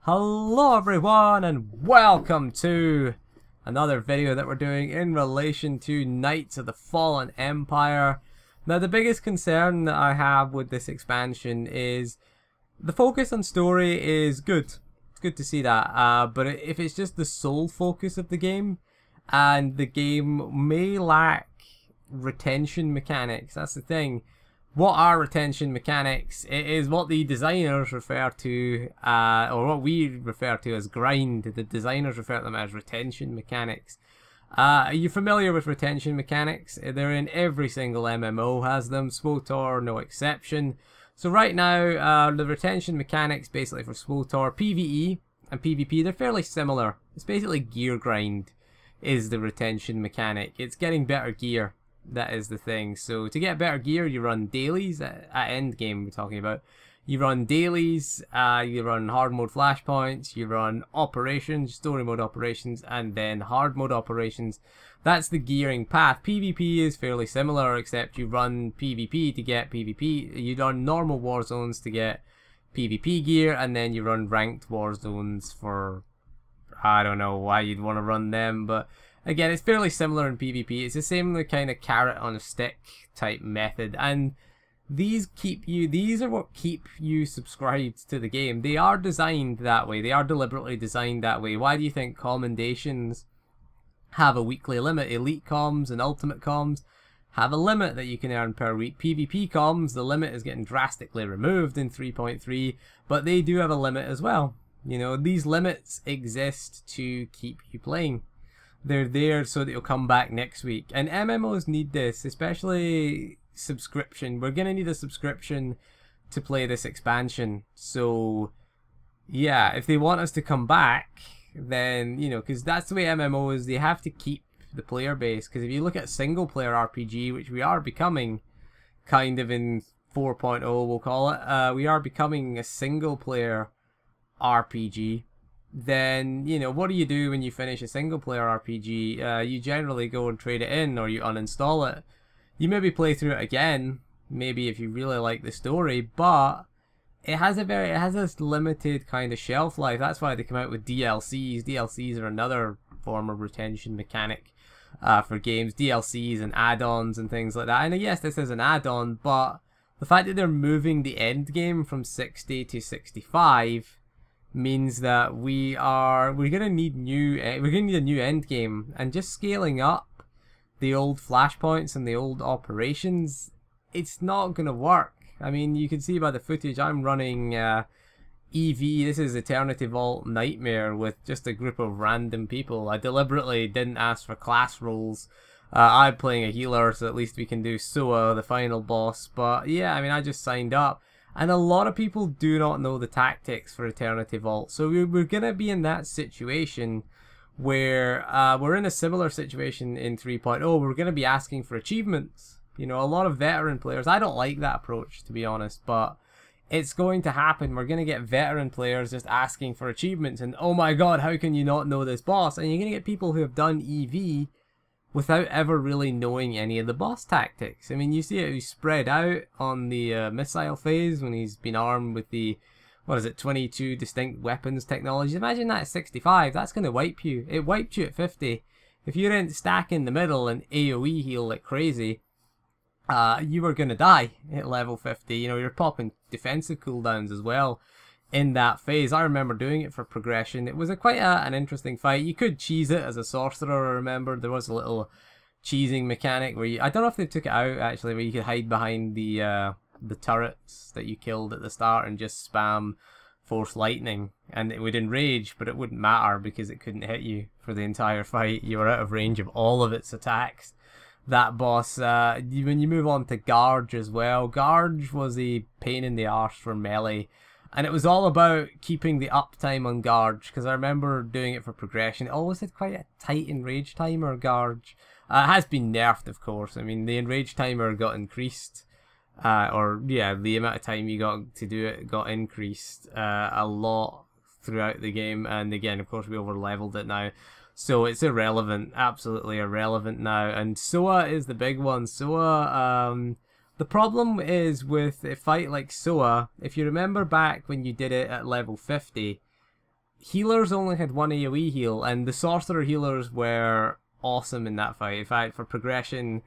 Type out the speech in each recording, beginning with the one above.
Hello everyone and welcome to another video that we're doing in relation to Knights of the Fallen Empire. Now the biggest concern that I have with this expansion is the focus on story is good. It's good to see that, but if it's just the sole focus of the game and the game may lack retention mechanics, that's the thing. What are retention mechanics? It is what the designers refer to, or what we refer to as grind. The designers refer to them as retention mechanics. Are you familiar with retention mechanics? They're in every single MMO has them, SWTOR no exception. So right now, the retention mechanics basically for SWTOR, PvE and PvP, they're fairly similar. It's basically gear grind is the retention mechanic. It's getting better gear. That is the thing. So to get better gear, you run dailies at end game. We're talking about you run dailies, you run hard mode flashpoints, you run operations, story mode operations, and then hard mode operations. That's the gearing path. PvP is fairly similar, except you run PvP to get PvP. You run normal war zones to get PvP gear, and then you run ranked war zones for, I don't know why you'd want to run them, but again, it's fairly similar in PvP. It's the same kind of carrot on a stick type method, and these are what keep you subscribed to the game. They are designed that way. They are deliberately designed that way. Why do you think commendations have a weekly limit? Elite comms and ultimate comms have a limit that you can earn per week. PvP comms, the limit is getting drastically removed in 3.3, but they do have a limit as well. You know, these limits exist to keep you playing. They're there so that you'll come back next week. And MMOs need this, especially subscription. We're going to need a subscription to play this expansion. So, yeah, if they want us to come back, then, you know, because that's the way MMOs, they have to keep the player base. Because if you look at single player RPG, which we are becoming kind of in 4.0, we'll call it, we are becoming a single player RPG. Then, you know, what do you do when you finish a single player RPG? You generally go and trade it in, or you uninstall it. You maybe play through it again, maybe if you really like the story, but it has this limited kind of shelf life. That's why they come out with DLCs. DLCs are another form of retention mechanic for games. DLCs and add-ons and things like that. And yes, this is an add-on, but the fact that they're moving the end game from 60 to 65 means that we're gonna need a new end game, and just scaling up the old flashpoints and the old operations, it's not gonna work. I mean, you can see by the footage I'm running EV. This is Eternity Vault Nightmare with just a group of random people. I deliberately didn't ask for class roles. I'm playing a healer, so at least we can do SOA, the final boss. But yeah, I mean, I just signed up. And a lot of people do not know the tactics for Eternity Vault. So we're going to be in that situation where we're in a similar situation in 3.0. We're going to be asking for achievements. You know, a lot of veteran players, I don't like that approach, to be honest, but it's going to happen. We're going to get veteran players just asking for achievements. And oh my god, how can you not know this boss? And you're going to get people who have done EV without ever really knowing any of the boss tactics. I mean, you see it, he's spread out on the missile phase when he's been armed with the, 22 distinct weapons technologies. Imagine that at 65, that's going to wipe you. It wiped you at 50. If you didn't stack in the middle and AoE heal like crazy, you were going to die at level 50. You know, you're popping defensive cooldowns as well in that phase. I remember doing it for progression. It was quite an interesting fight. You could cheese it as a sorcerer. I remember there was a little cheesing mechanic where I don't know if they took it out actually, where you could hide behind the turrets that you killed at the start and just spam force lightning, and it would enrage, but it wouldn't matter because it couldn't hit you for the entire fight. You were out of range of all of its attacks. That boss, when you move on to Garge as well, Garge was a pain in the arse for melee. And it was all about keeping the uptime on Garge, because I remember doing it for progression. It always had quite a tight enrage timer, Garge. It has been nerfed, of course. I mean, the enrage timer got increased. The amount of time you got to do it got increased a lot throughout the game. And again, of course, we over-leveled it now. So it's irrelevant, absolutely irrelevant now. And SOA is the big one. SOA, the problem is with a fight like SOA, if you remember back when you did it at level 50, healers only had one AoE heal, and the sorcerer healers were awesome in that fight. In fact, for progression,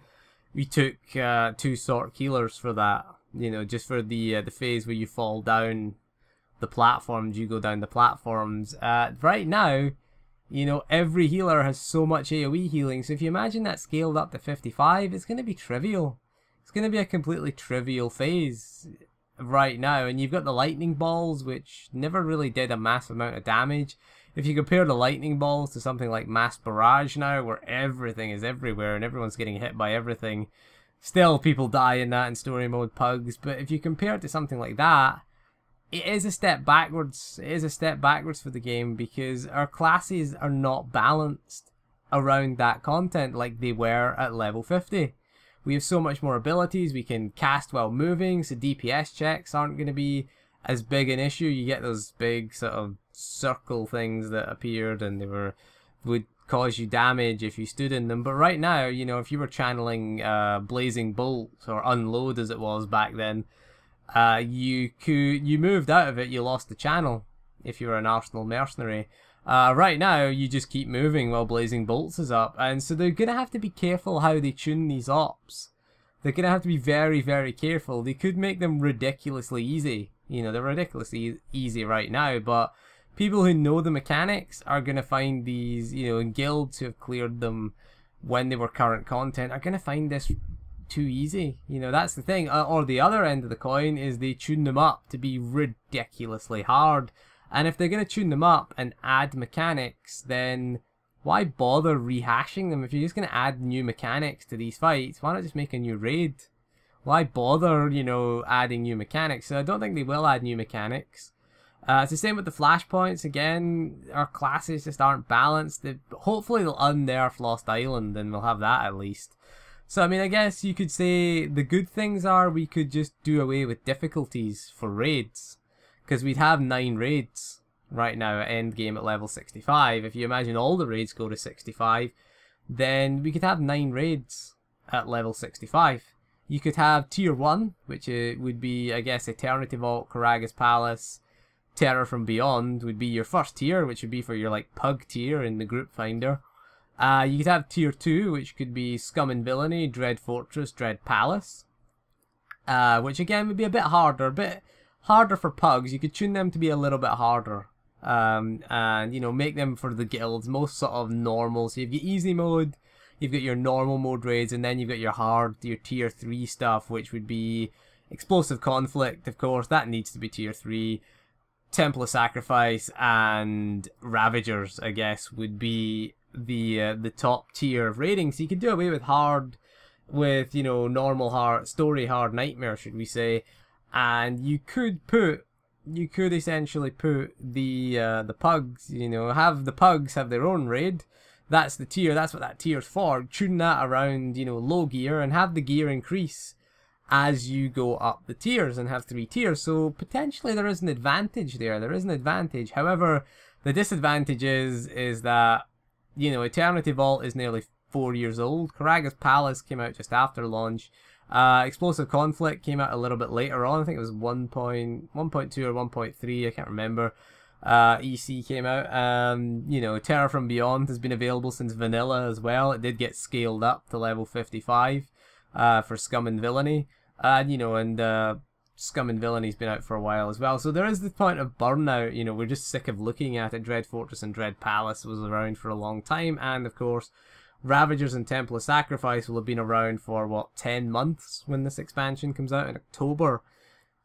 we took 2 sorc healers for that. You know, just for the phase where you fall down the platforms, you go down the platforms. Right now, you know, every healer has so much AoE healing, so if you imagine that scaled up to 55, it's going to be trivial. It's going to be a completely trivial phase right now, and you've got the lightning balls, which never really did a massive amount of damage. If you compare the lightning balls to something like Mass Barrage now, where everything is everywhere and everyone's getting hit by everything, still people die in that in story mode pugs, but if you compare it to something like that, it is a step backwards. It is a step backwards for the game, because our classes are not balanced around that content like they were at level 50. We have so much more abilities. We can cast while moving, so DPS checks aren't going to be as big an issue. You get those big sort of circle things that appeared, and they would cause you damage if you stood in them. But right now, you know, if you were channeling Blazing Bolt, or Unload as it was back then, you moved out of it, you lost the channel if you were an Arsenal mercenary. Right now, you just keep moving while Blazing Bolts is up, and so they're going to have to be careful how they tune these ops. They're going to have to be very, very careful. They could make them ridiculously easy. You know, they're ridiculously easy right now, but people who know the mechanics are going to find these, you know, in guilds who have cleared them when they were current content, are going to find this too easy. You know, that's the thing. Or the other end of the coin is they tune them up to be ridiculously hard. And if they're going to tune them up and add mechanics, then why bother rehashing them? If you're just going to add new mechanics to these fights, why not just make a new raid? Why bother, you know, adding new mechanics? So I don't think they will add new mechanics. It's the same with the flashpoints. Again, our classes just aren't balanced. Hopefully they'll unnerf Lost Island, and we'll have that at least. So, I mean, I guess you could say the good things are we could just do away with difficulties for raids, because we'd have 9 raids right now at endgame at level 65. If you imagine all the raids go to 65, then we could have 9 raids at level 65. You could have tier 1, which would be, I guess, Eternity Vault, Karagas Palace, Terror from Beyond would be your first tier, which would be for your like pug tier in the group finder. You could have tier 2, which could be Scum and Villainy, Dread Fortress, Dread Palace, which again would be a bit harder for pugs. You could tune them to be a little bit harder, and you know, make them for the guilds most sort of normal. So you've got easy mode, you've got your normal mode raids, and then you've got your hard, your tier 3 stuff, which would be Explosive Conflict, of course, that needs to be tier 3. Temple of Sacrifice and Ravagers, I guess, would be the top tier of raiding. So you could do away with hard, with, you know, normal hard, story hard, nightmare, should we say, and you could essentially put the pugs, you know, have the pugs have their own raid. That's the tier, that's what that tier's for. Tune that around, you know, low gear, and have the gear increase as you go up the tiers, and have 3 tiers. So potentially there is an advantage there. There is an advantage. However, the disadvantage is that, you know, Eternity Vault is nearly 4 years old. Karagas Palace came out just after launch. Explosive Conflict came out a little bit later on. I think it was 1.2 or 1.3. I can't remember. EC came out. You know, Terror from Beyond has been available since vanilla as well. It did get scaled up to level 55 for Scum and Villainy. You know, and Scum and Villainy has been out for a while as well. So there is the point of burnout. You know, we're just sick of looking at it. Dread Fortress and Dread Palace was around for a long time, and of course, Ravagers and Temple of Sacrifice will have been around for, what, 10 months when this expansion comes out in October.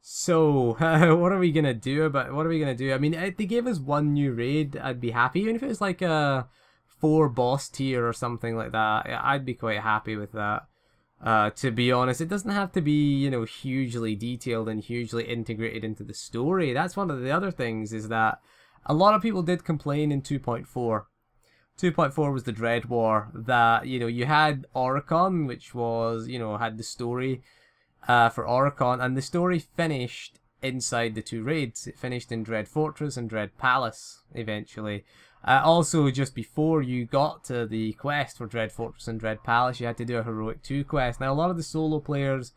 So, what are we going to do about it? What are we going to do? I mean, if they gave us 1 new raid, I'd be happy. Even if it was like a 4 boss tier or something like that, I'd be quite happy with that. To be honest, it doesn't have to be, you know, hugely detailed and hugely integrated into the story. That's one of the other things, is that a lot of people did complain in 2.4. 2.4 was the Dread War, that, you know, you had Oricon, which was, you know, had the story for Oricon, and the story finished inside the 2 raids. It finished in Dread Fortress and Dread Palace, eventually. Also, just before you got to the quest for Dread Fortress and Dread Palace, you had to do a Heroic 2 quest. Now, a lot of the solo players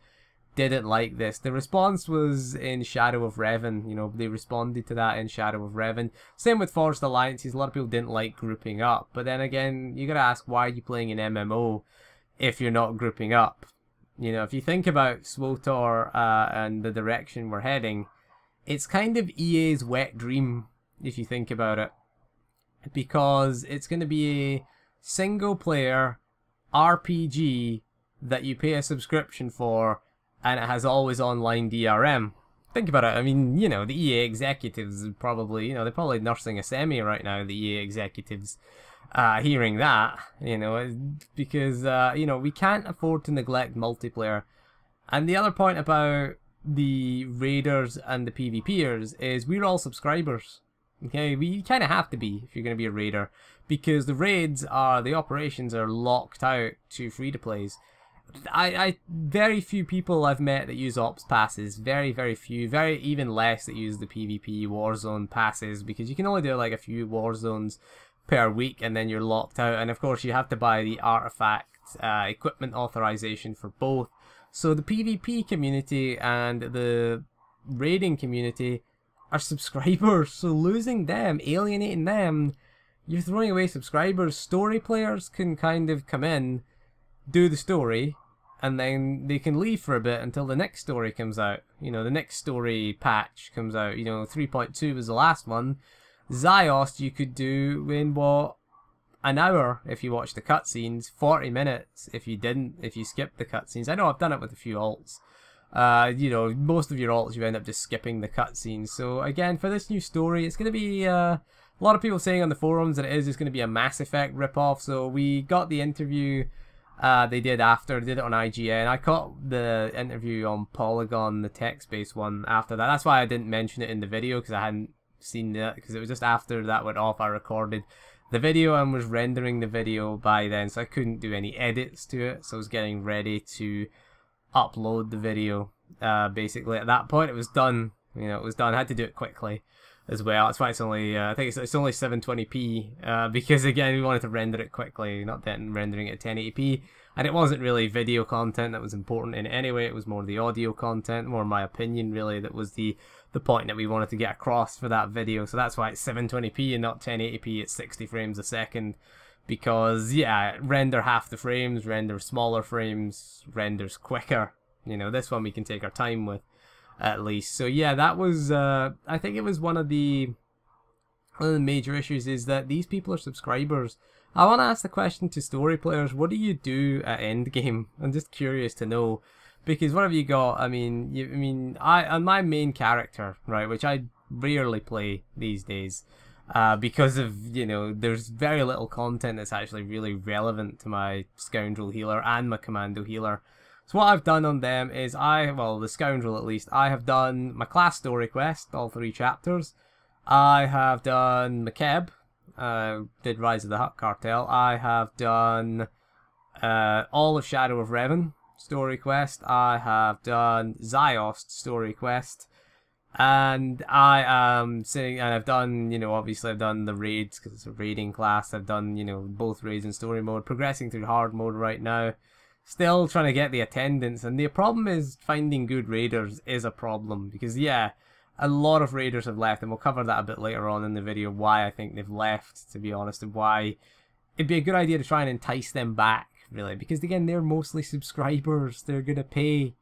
didn't like this. The response was in Shadow of Revan. You know, they responded to that in Shadow of Revan. Same with Forced Alliances. A lot of people didn't like grouping up. But then again, you gotta ask, why are you playing an MMO if you're not grouping up? You know, if you think about SWTOR and the direction we're heading, it's kind of EA's wet dream, if you think about it. Because it's going to be a single-player RPG that you pay a subscription for, and it has always online DRM. Think about it. I mean, you know, the EA executives probably, you know, they're probably nursing a semi right now, the EA executives, hearing that, you know, because, you know, we can't afford to neglect multiplayer. And the other point about the raiders and the PvPers is we're all subscribers. Okay, we kind of have to be if you're going to be a raider, because the raids are, the operations are locked out to free-to-plays. Very few people I've met that use ops passes, very few, even less that use the PvP Warzone passes, because you can only do like a few Warzones per week and then you're locked out. And of course you have to buy the artifact equipment authorization for both. So the PvP community and the raiding community are subscribers, so losing them, alienating them, you're throwing away subscribers. Story players can kind of come in, do the story, and then they can leave for a bit until the next story comes out. You know, the next story patch comes out. You know, 3.2 was the last one. Ziost you could do in, what, an hour if you watch the cutscenes, 40 minutes if you didn't, if you skipped the cutscenes. I know I've done it with a few alts. You know, most of your alts you end up just skipping the cutscenes. So again, for this new story, it's going to be a lot of people saying on the forums that it is just going to be a Mass Effect ripoff. So we got the interview they did after, they did it on IGN. I caught the interview on Polygon, the text-based one, after that. That's why I didn't mention it in the video, because I hadn't seen it, because it was just after that went off I recorded the video and was rendering the video by then, so I couldn't do any edits to it. So I was getting ready to upload the video. Basically at that point it was done. You know, it was done. I had to do it quickly as well. That's why it's only I think it's only 720p because again we wanted to render it quickly, not then rendering it at 1080p. And it wasn't really video content that was important in any way. It was more the audio content, more my opinion really, that was the point that we wanted to get across for that video. So that's why it's 720p and not 1080p at 60 frames a second. Because, yeah, render half the frames, render smaller frames, renders quicker. You know, this one we can take our time with, at least. So, yeah, that was, I think it was one of the major issues is that these people are subscribers. I want to ask the question to story players, what do you do at endgame? I'm just curious to know. Because what have you got? I mean, on my main character, right, which I rarely play these days, because of, you know, there's very little content that's actually really relevant to my Scoundrel Healer and my Commando Healer. So what I've done on them is well, the Scoundrel at least, I have done my class story quest, all 3 chapters. I have done McKeb, did Rise of the Hutt Cartel. I have done all of Shadow of Revan story quest. I have done Ziost story quest. And I am sitting, and I've done, you know, obviously I've done the raids because it's a raiding class. I've done, you know, both raids and story mode, progressing through hard mode right now. Still trying to get the attendance, and the problem is finding good raiders is a problem, because yeah, a lot of raiders have left, and we'll cover that a bit later on in the video, why I think they've left, to be honest, and why it'd be a good idea to try and entice them back, really, because again, they're mostly subscribers. They're gonna pay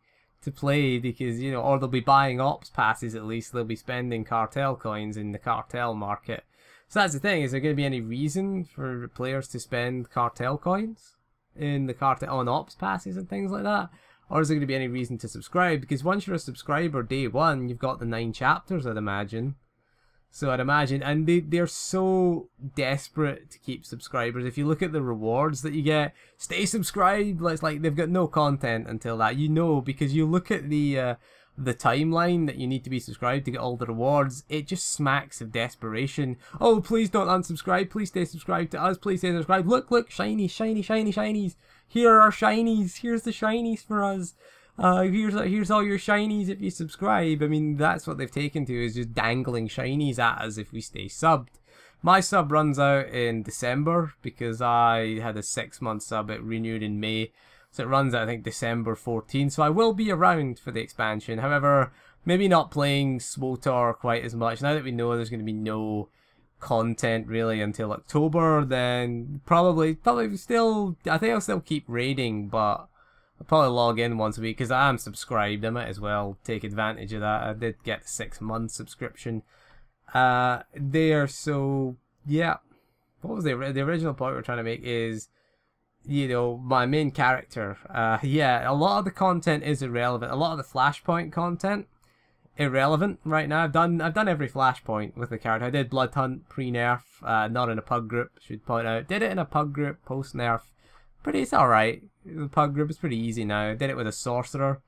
to play because, you know, or they'll be buying ops passes, at least they'll be spending cartel coins in the cartel market. So that's the thing, is there going to be any reason for players to spend cartel coins in the cartel on ops passes and things like that? Or is there going to be any reason to subscribe? Because once you're a subscriber day one, you've got the 9 chapters, I'd imagine. So I'd imagine, and they're so desperate to keep subscribers. If you look at the rewards that you get, stay subscribed. It's like they've got no content until that, you know, because you look at the timeline that you need to be subscribed to get all the rewards. It just smacks of desperation. Oh, please don't unsubscribe. Please stay subscribed to us. Please stay subscribed. Look, look, shinies, shiny, shiny, shinies. Here are our shinies. Here's the shinies for us. Here's all your shinies if you subscribe. I mean, that's what they've taken to, is just dangling shinies at us if we stay subbed. My sub runs out in December because I had a 6-month sub. It renewed in May. So it runs, I think, December 14th. So I will be around for the expansion. However, maybe not playing SWTOR quite as much. Now that we know there's going to be no content really until October, then probably still, I think I'll still keep raiding, but I'll probably log in once a week because I am subscribed. I might as well take advantage of that. I did get the 6-month subscription there. So yeah, what was the original point we were trying to make is, you know, my main character. Yeah, a lot of the content is irrelevant. A lot of the Flashpoint content irrelevant right now. I've done every Flashpoint with the character. I did Blood Hunt pre-nerf, not in a pug group, should point out. Did it in a pug group post-nerf. It's alright. The pug group is pretty easy now. Did it with a sorcerer.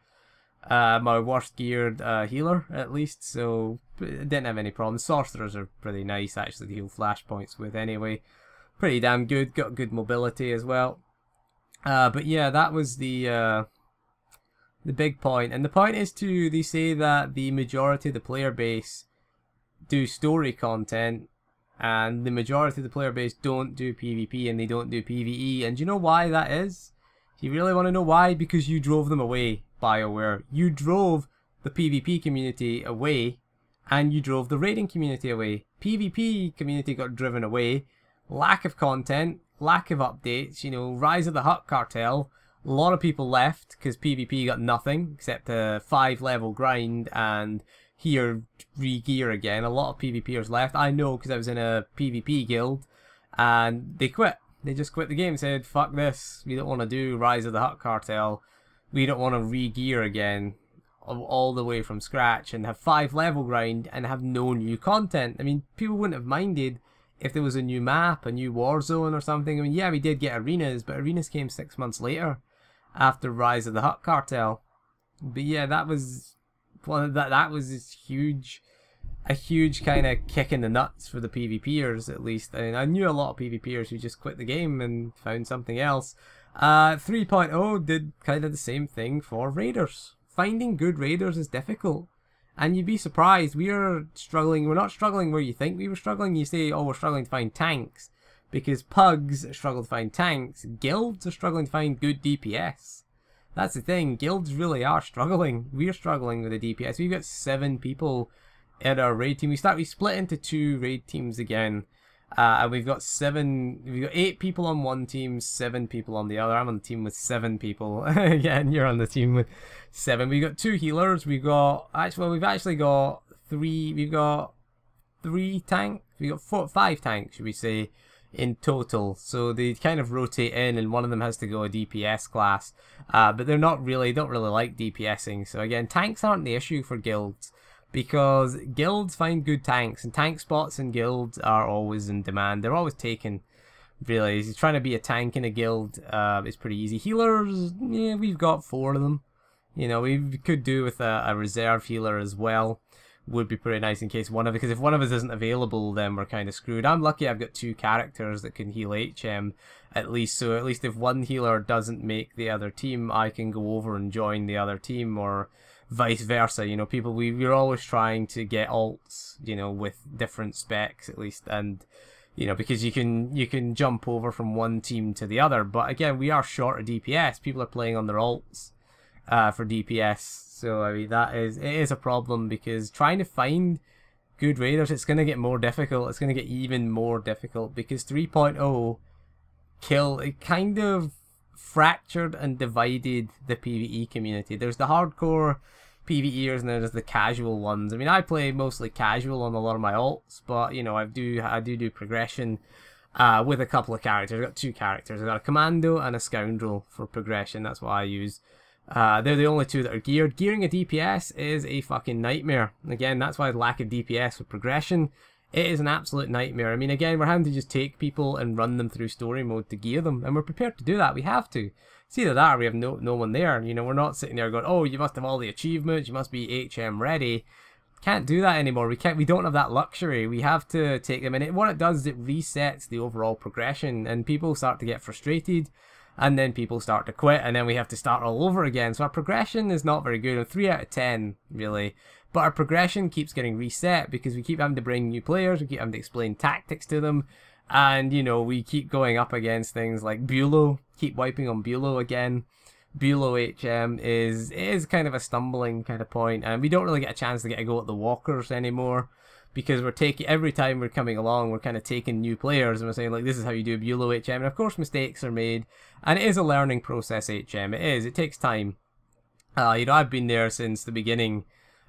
My worst geared healer, at least, so didn't have any problems. Sorcerers are pretty nice, actually, to heal Flashpoints with anyway. Pretty damn good. Got good mobility as well. But yeah, that was the big point. And the point is they say that the majority of the player base do story content, and the majority of the player base don't do PvP and they don't do PvE. And do you know why that is? Do you really want to know why? Because you drove them away, BioWare. You drove the PvP community away, and you drove the raiding community away. PvP community got driven away. Lack of content, lack of updates, you know, Rise of the Hutt Cartel. A lot of people left because PvP got nothing except a 5-level grind and here re-gear again. A lot of PvPers left. I know because I was in a PvP guild and they quit. They just quit the game and said, fuck this. We don't want to do Rise of the Hutt Cartel. We don't want to re-gear again all the way from scratch and have 5-level grind and have no new content. I mean, people wouldn't have minded if there was a new map, a new war zone or something. I mean, yeah, we did get arenas, but arenas came 6 months later after Rise of the Hutt Cartel. But yeah, that was that was a huge kind of kick in the nuts for the PvPers, at least. I mean, I knew a lot of PvPers who just quit the game and found something else. 3.0 did kind of the same thing for raiders. Finding good raiders is difficult. And you'd be surprised, we are struggling. We're not struggling where you think we were struggling. You say, oh, we're struggling to find tanks. Because pugs struggle to find tanks. Guilds are struggling to find good DPS. That's the thing. Guilds really are struggling. We are struggling with the DPS. We've got 7 people in our raid team. We split into 2 raid teams again. And we've got 8 people on one team, 7 people on the other. I'm on the team with 7 people. Again, you're on the team with 7. We've got 2 healers. We've actually got 3. We've got 3 tanks. We've got 5 tanks, should we say, in total. So they kind of rotate in, and one of them has to go a DPS class. But they're don't really like DPSing. So again, tanks aren't the issue for guilds, because guilds find good tanks, and tank spots in guilds are always in demand. They're always taken, really. If you're trying to be a tank in a guild, it's pretty easy. Healers, yeah, we've got 4 of them. You know, we could do with a reserve healer as well. Would be pretty nice in case because if one of us isn't available, then we're kind of screwed. I'm lucky I've got 2 characters that can heal HM at least, so at least if one healer doesn't make the other team, I can go over and join the other team, or vice versa. You know, we're always trying to get alts, you know, with different specs at least, and you know, because you can jump over from one team to the other. But again, we are short of DPS. People are playing on their alts for DPS. So I mean, it is a problem, because trying to find good raiders, it's going to get more difficult. It's going to get even more difficult, because 3.0 it kind of fractured and divided the PvE community. There's the hardcore PvEers and there's the casual ones. I mean, I play mostly casual on a lot of my alts, but you know, I do progression with a couple of characters. I've got 2 characters. I've got a commando and a scoundrel for progression. That's what I use. They're the only 2 that are geared. Gearing a DPS is a fucking nightmare. Again, that's why lack of DPS with progression. It is an absolute nightmare. I mean, again, we're having to just take people and run them through story mode to gear them, and we're prepared to do that. We have to. It's either that or we have no one there. You know, we're not sitting there going, oh, you must have all the achievements, you must be HM ready. Can't do that anymore. We don't have that luxury. We have to take them, and what it does is it resets the overall progression, and people start to get frustrated. And then people start to quit, and then we have to start all over again. So our progression is not very good. 3 out of 10, really. But our progression keeps getting reset because we keep having to bring new players, we keep having to explain tactics to them, and, you know, we keep going up against things like Bulow, keep wiping on Bulow again. below HM is kind of a stumbling kind of point, and we don't really get a chance to get a go at the walkers anymore, because we're taking, every time we're coming along, we're kind of taking new players and we're saying, like, this is how you do below HM, and of course mistakes are made, and it is a learning process. HM, it takes time. You know, I've been there since the beginning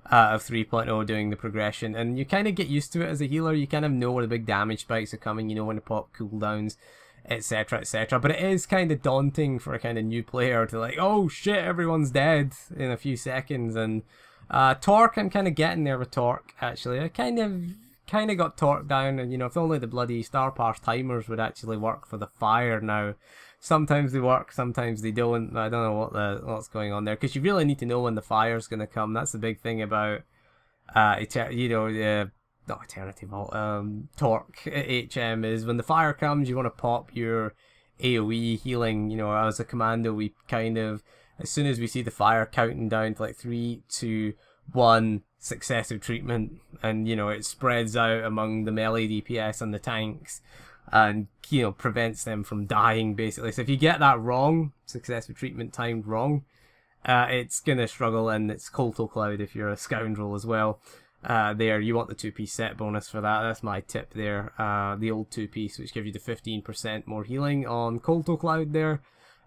of 3.0 doing the progression, and you kind of get used to it as a healer. You kind of know where the big damage spikes are coming, you know when to pop cooldowns, etc, etc. But it is kind of daunting for a kind of new player to, like, oh shit, everyone's dead in a few seconds. And Torque, I'm kind of getting there with Torque, actually. I kind of got Torque down, and you know, if only the bloody Star Pass timers would actually work for the fire now. Sometimes they work, sometimes they don't. I don't know what's going on there, because you really need to know when the fire's going to come. That's the big thing about not Eternity Vault, Torque HM, is when the fire comes, you want to pop your AoE healing. You know, as a commando, we kind of, as soon as we see the fire counting down to like 3, 2, 1, successive treatment, and you know, it spreads out among the melee DPS and the tanks, and you know, prevents them from dying basically. So if you get that wrong, successive treatment timed wrong, it's gonna struggle, and it's Kolto Cloud if you're a scoundrel as well. There, you want the 2-piece set bonus for that. That's my tip there. The old 2-piece, which gives you the 15% more healing on Kolto Cloud there.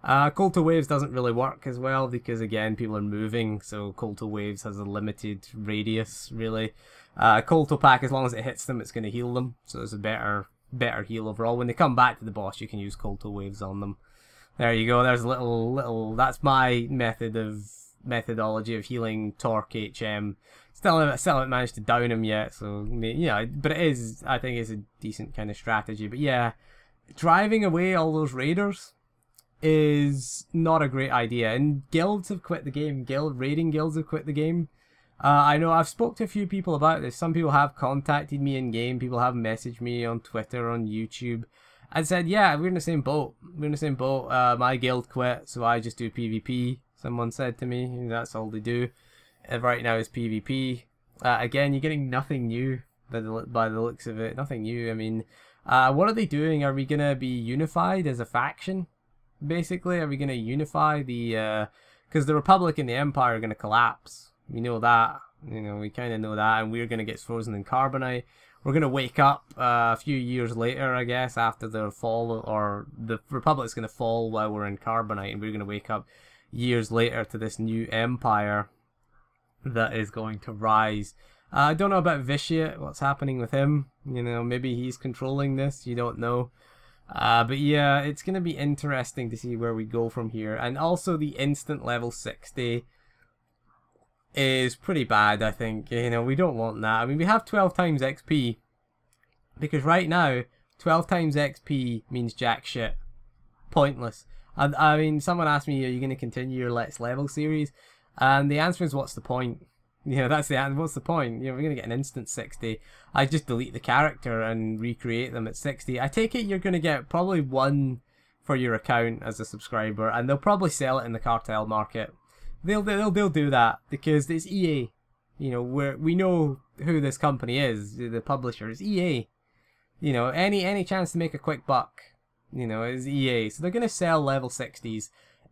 Kolto Waves doesn't really work as well, because again, people are moving, so Kolto Waves has a limited radius really. Kolto Pack, as long as it hits them, it's going to heal them, so it's a better heal overall. When they come back to the boss, you can use Kolto Waves on them. There you go. There's a little. That's my methodology of healing Torque HM. Still haven't managed to down him yet, so yeah. But it is, I think, it's a decent kind of strategy. But yeah, driving away all those raiders is not a great idea, and guilds have quit the game. Raiding guilds have quit the game. I know I've spoke to a few people about this. Some people have contacted me in game. People have messaged me on Twitter, on YouTube, and said, yeah, we're in the same boat. We're in the same boat. My guild quit, so I just do PvP. Someone said to me, that's all they do. Right now is PvP. Again, you're getting nothing new by the looks of it. Nothing new. I mean, what are they doing? Are we going to be unified as a faction? Basically, are we going to unify the... because the Republic and the Empire are going to collapse. We know that. You know, we kind of know that. And we're going to get frozen in carbonite. We're going to wake up a few years later, I guess, after the fall, or the Republic's going to fall while we're in carbonite, and we're going to wake up years later to this new empire that is going to rise. I don't know about Vitiate, what's happening with him. You know, maybe he's controlling this, you don't know. But yeah, it's going to be interesting to see where we go from here. And also the instant level 60 is pretty bad, I think. You know, we don't want that. I mean, we have 12 times XP, because right now 12 times XP means jack shit. Pointless. And I mean, someone asked me, are you going to continue your Let's Level series? And the answer is, what's the point? You know, that's the answer. What's the point? You know, we're going to get an instant 60. I just delete the character and recreate them at 60. I take it you're going to get probably one for your account as a subscriber, and they'll probably sell it in the cartel market. They'll do that, because it's EA. You know, we know who this company is. The publisher is EA. You know, any chance to make a quick buck, you know, is EA. So they're going to sell level 60s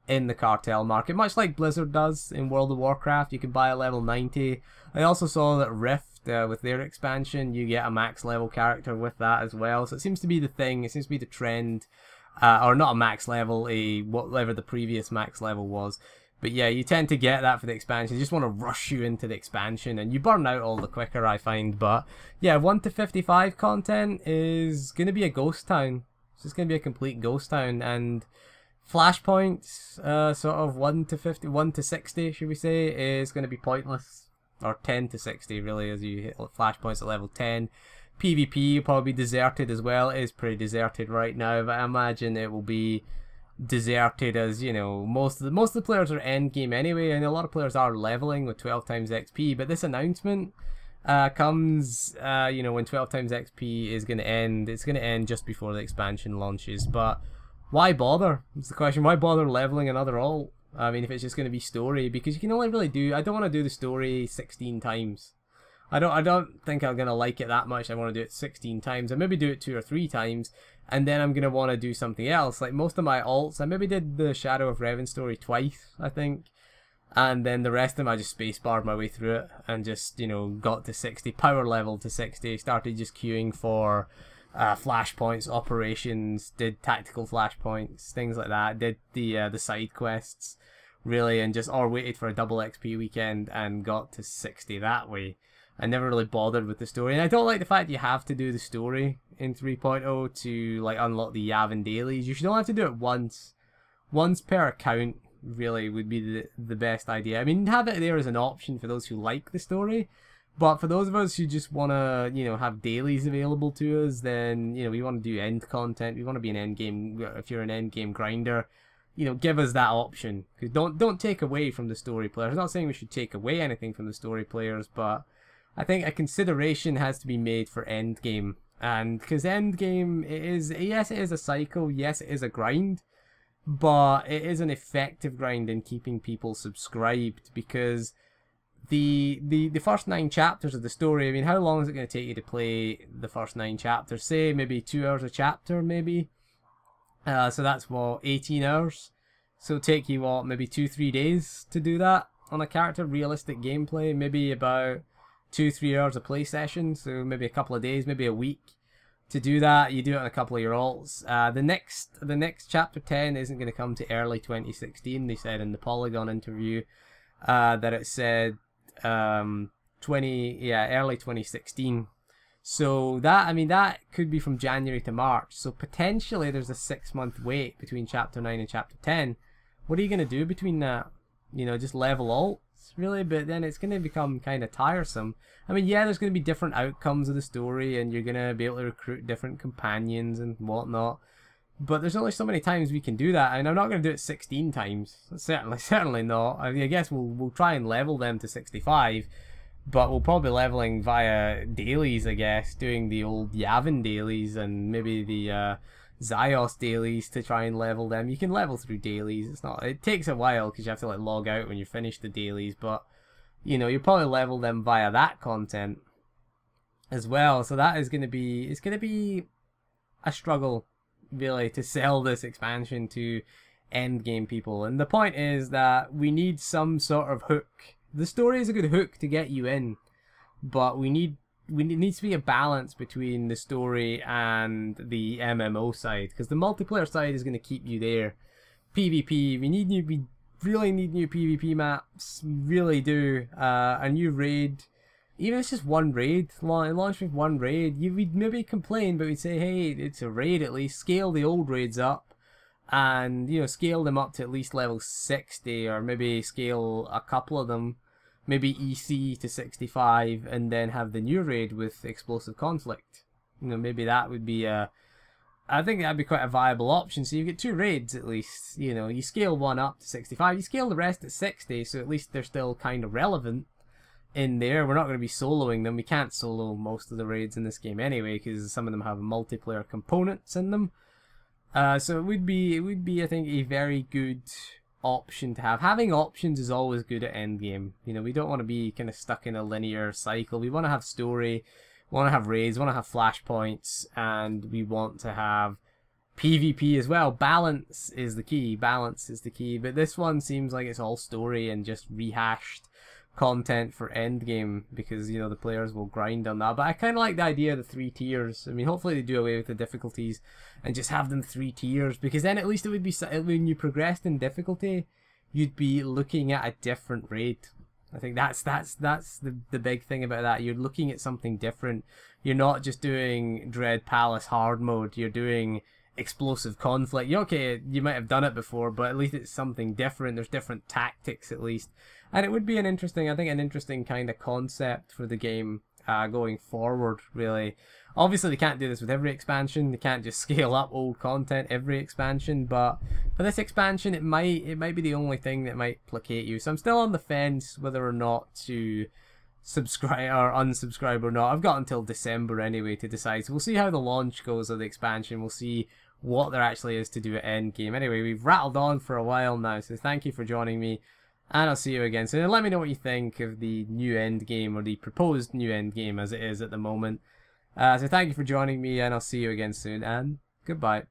in the cartel market, much like Blizzard does in World of Warcraft. You can buy a level 90. I also saw that Rift, with their expansion, you get a max level character with that as well. So it seems to be the thing. It seems to be the trend. Or not a max level, whatever the previous max level was. But yeah, you tend to get that for the expansion. You just want to rush you into the expansion, and you burn out all the quicker, I find. But yeah, 1 to 55 content is going to be a ghost town. It's just going to be a complete ghost town, and flashpoints, sort of 1 to 60, should we say, is going to be pointless. Or 10 to 60, really, as you hit flashpoints at level 10. PvP will probably be deserted as well. It is pretty deserted right now, but I imagine it will be deserted, as you know, most of the players are end game anyway, and a lot of players are leveling with 12 times XP. But this announcement comes, you know, when 12 times XP is going to end. It's going to end just before the expansion launches. But why bother? It's the question. Why bother leveling another alt? I mean, if it's just going to be story, because you can only really do. I don't want to do the story 16 times. I don't think I'm gonna like it that much. I want to do it 16 times. I maybe do it 2 or 3 times, and then I'm gonna want to do something else. Like most of my alts, I maybe did the Shadow of Revan story twice, I think, and then the rest of them I just spacebarred my way through it and just, you know, got to 60, power level to 60, started just queuing for flashpoints, operations, did tactical flashpoints, things like that, did the side quests, really, and just or waited for a double XP weekend and got to 60 that way. I never really bothered with the story, and I don't like the fact you have to do the story in 3.0 to like unlock the Yavin dailies. You should only have to do it once per account. Really would be the best idea. I mean, have it there as an option for those who like the story, but for those of us who just want to, you know, have dailies available to us, then, you know, we want to do end content, we want to be an end game. If you're an end game grinder, you know, give us that option, because don't take away from the story players. I'm not saying we should take away anything from the story players, but I think a consideration has to be made for end game, and because end game, it is, yes, it is a cycle, yes, it is a grind, but it is an effective grind in keeping people subscribed, because the first 9 chapters of the story, I mean, how long is it going to take you to play the first 9 chapters? Say maybe 2 hours a chapter, maybe. So that's what, 18 hours. So it'll take you what, maybe 2-3 days to do that on a character. Realistic gameplay, maybe about 2-3 hours a play session. So maybe a couple of days, maybe a week. To do that, you do it on a couple of your alts. The next chapter 10 isn't going to come to early 2016. They said in the Polygon interview that it said early 2016. So that, I mean, that could be from January to March. So potentially there's a 6-month wait between chapter 9 and chapter 10. What are you going to do between that? You know, just level alts, really? But then it's going to become kind of tiresome. I mean, yeah, there's going to be different outcomes of the story, and you're going to be able to recruit different companions and whatnot. But there's only so many times we can do that, and I'm not going to do it 16 times. Certainly not. I mean, I guess we'll try and level them to 65, but we'll probably be leveling via dailies, I guess, doing the old Yavin dailies and maybe the Zyos dailies to try and level them. You can level through dailies. It takes a while because you have to like log out when you finish the dailies, but you know, you'll probably level them via that content as well. So that is going to be, it's going to be a struggle, really, to sell this expansion to end game people. And the point is that we need some sort of hook. The story is a good hook to get you in, but it needs to be a balance between the story and the MMO side, because the multiplayer side is going to keep you there. PvP, we really need new PvP maps, really do. A new raid, even if it's just one raid, launch with one raid, we'd maybe complain, but we'd say, hey, it's a raid at least, scale the old raids up, and, you know, scale them up to at least level 60, or maybe scale a couple of them, maybe EC to 65, and then have the new raid with explosive conflict. You know, maybe that would be I think that'd be quite a viable option. So you get 2 raids at least. You know, you scale one up to 65, you scale the rest at 60, so at least they're still kind of relevant in there. We're not going to be soloing them. We can't solo most of the raids in this game anyway, because some of them have multiplayer components in them. So it would be I think a very good option to have. Having options is always good at endgame. You know, we don't want to be kind of stuck in a linear cycle. We want to have story, we want to have raids, we want to have flashpoints, and we want to have PvP as well. Balance is the key. Balance is the key. But this one seems like it's all story and just rehashed content for endgame, because, you know, the players will grind on that. But I kind of like the idea of the 3 tiers. I mean, hopefully they do away with the difficulties and just have them 3 tiers, because then at least it would be, when you progressed in difficulty, you'd be looking at a different raid. I think that's the big thing about that. You're looking at something different. You're not just doing Dread Palace hard mode. You're doing explosive conflict. Okay, you might have done it before, but at least it's something different. There's different tactics at least. And it would be an interesting kind of concept for the game going forward, really. Obviously, they can't do this with every expansion. They can't just scale up old content every expansion, but for this expansion, it might be the only thing that might placate you. So I'm still on the fence whether or not to subscribe or unsubscribe or not. I've got until December anyway to decide. So we'll see how the launch goes of the expansion. We'll see what there actually is to do at endgame. Anyway, we've rattled on for a while now, so thank you for joining me. and I'll see you again soon. And let me know what you think of the new end game, or the proposed new end game as it is at the moment. So thank you for joining me, and I'll see you again soon, and goodbye.